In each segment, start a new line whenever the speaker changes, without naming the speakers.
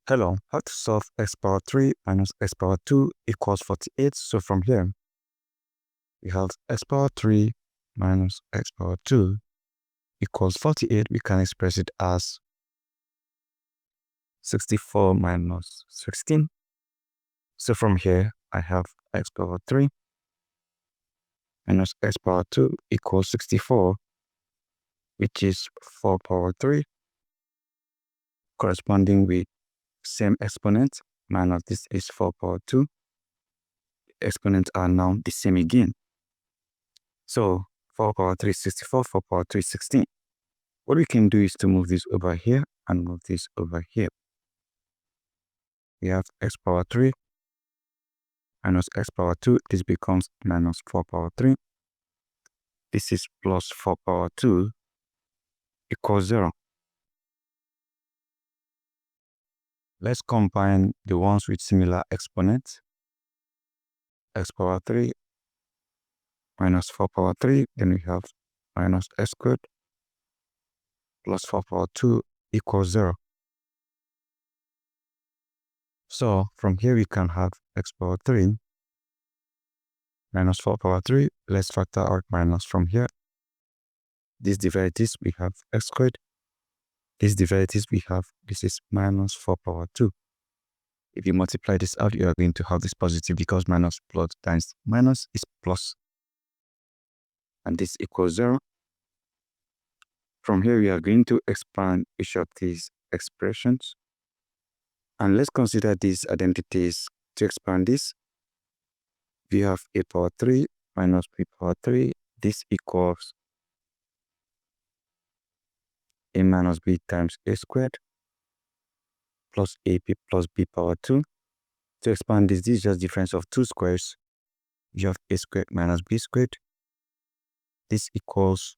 Hello, how to solve x power 3 minus x power 2 equals 48. So from here, we have x power 3 minus x power 2 equals 48. We can express it as 64 minus 16. So from here, I have x power 3 minus x power 2 equals 64, which is 4 power 3, corresponding with same exponent, minus this is 4 power 2. Exponents are now the same again. So 4 power 3 is 64, 4 power 3 is 16. What we can do is to move this over here and move this over here. We have x power 3 minus x power 2. This becomes minus 4 power 3. This is plus 4 power 2 equals 0. Let's combine the ones with similar exponents. X power 3 minus 4 power 3. Then we have minus x squared plus 4 power 2 equals 0. So from here we can have x power 3 minus 4 power 3. Let's factor out minus from here. These derivatives we have x squared. These derivatives we have, this is minus 4 power 2. If you multiply this out, you are going to have this positive because minus plus times minus is plus. And this equals 0. From here, we are going to expand each of these expressions. And let's consider these identities to expand this. We have a power 3 minus b power 3. This equals a minus b times a squared plus ab plus b power 2. To expand this is just difference of two squares. You have a squared minus b squared. This equals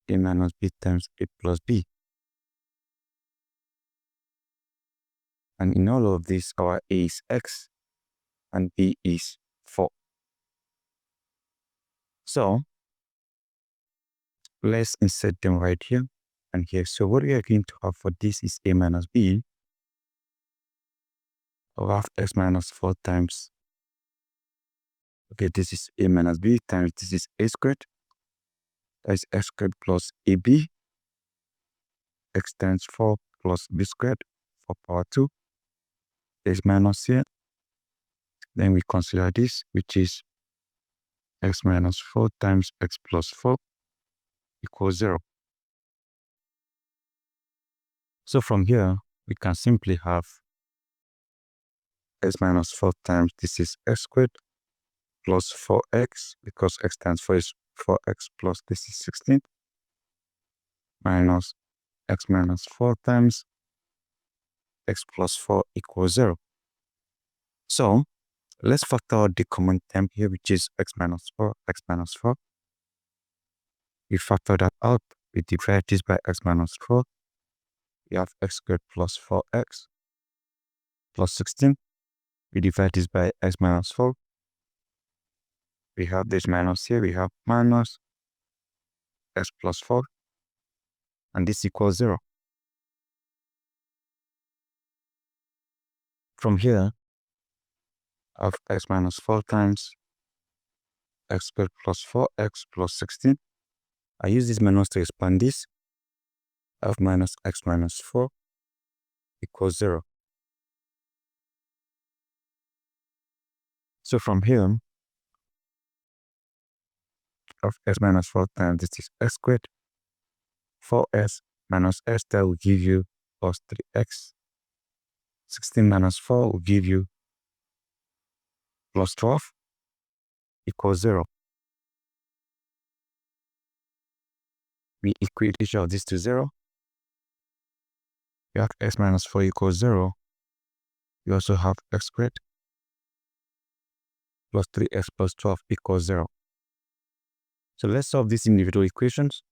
a minus b times a plus b. And in all of this, our a is x and b is 4. So let's insert them right here and here. So what we are going to have for this is a minus b. We have x minus 4 times, okay, this is a minus b times this is a squared. That is x squared plus ab. X times 4 plus b squared, 4 power 2. There's minus here. Then we consider this, which is x minus 4 times x plus 4 equals 0. So from here, we can simply have x minus 4 times this is x squared plus 4x, because x times 4 is 4x plus this is 16, minus x minus 4 times x plus 4 equals 0. So let's factor out the common term here, which is x minus 4, x minus 4. We factor that out. We divide this by x minus 4. We have x squared plus 4x plus 16. We divide this by x minus 4. We have this minus here. We have minus x plus 4. And this equals 0. From here, I have x minus 4 times x squared plus 4x plus 16. I use this minus to expand this. I have minus x minus 4 equals 0. So from here, I have x minus 4 times this is x squared. 4s minus s, that will give you plus 3x. 16 minus 4 will give you plus 12 equals 0. We equate each of these to 0. You have x minus 4 equals 0. You also have x squared plus 3x plus 12 equals 0. So let's solve these individual equations.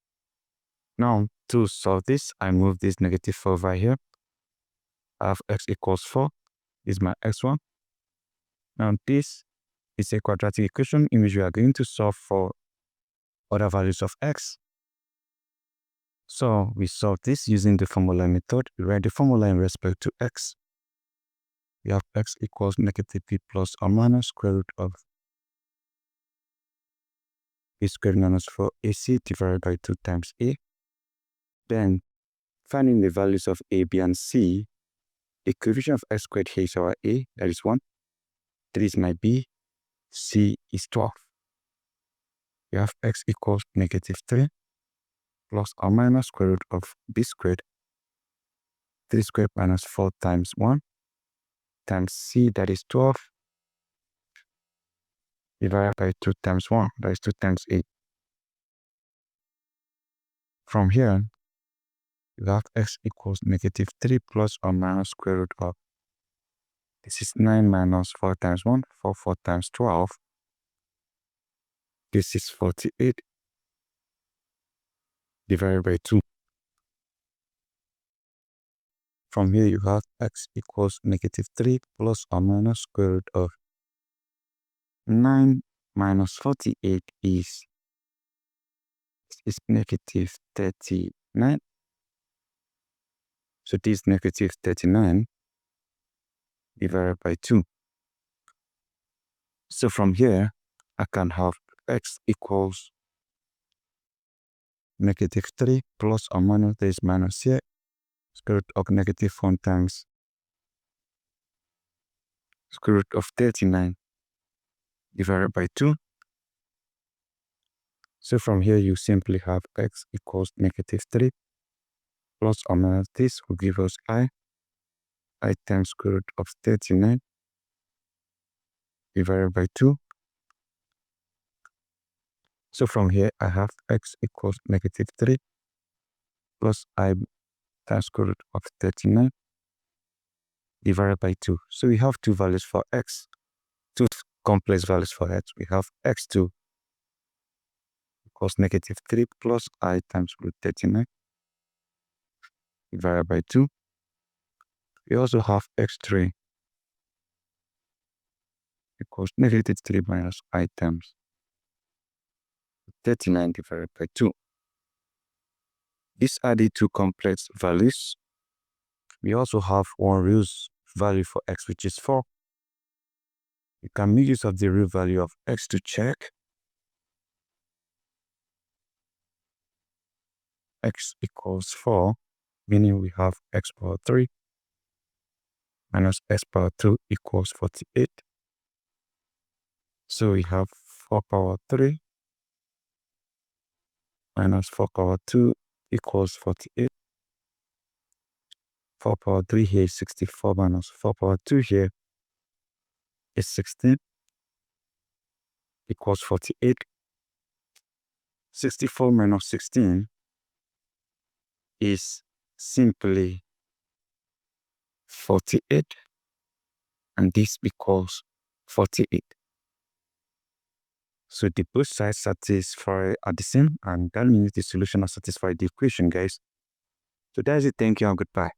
Now, to solve this, I move this negative 4 over here. I have x equals 4. This is my x1. Now, this is a quadratic equation in which we are going to solve for other values of x. So we solve this using the formula method. We write the formula in respect to x. We have x equals negative b plus or minus square root of b squared minus 4ac divided by 2 times a. Then, finding the values of a, b, and c, the coefficient of x squared here is our a, that is 1. 3 is my b, c is 12. We have x equals negative 3 plus or minus square root of b squared, 3 squared minus 4 times 1, times c, that is 12, divided by 2 times 1, that is 2 times 8. From here, you have x equals negative 3 plus or minus square root of, this is 9 minus 4 times 1, 4 times 12. This is 48 divided by 2. From here, you have x equals negative 3 plus or minus square root of 9 minus 48 is negative 39. So this is negative 39 divided by 2. So from here, I can have x equals negative 3 plus or minus, there is minus here, square root of negative 1 times square root of 39 divided by 2. So from here, you simply have x equals negative 3 plus or minus this will give us I times square root of 39 divided by 2. So from here, I have x equals negative 3 plus I times square root of 39 divided by 2. So we have two values for x, two complex values for x. We have x2 equals negative 3 plus I times root 39 divided by 2. We also have x3 equals negative 3 minus I times 39 divided by 2. These are the two complex values. We also have one real value for x, which is 4. You can make use of the real value of x to check. X equals 4, meaning we have x power 3 minus x power 2 equals 48. So we have 4 power 3 minus 4 power 2 equals 48. 4 power 3 here is 64 minus 4 power 2 here is 16 equals 48. 64 minus 16 is simply 48, and this equals 48. So the both sides satisfy are the same, and that means the solution has satisfied the equation, guys. So that's it. Thank you and goodbye.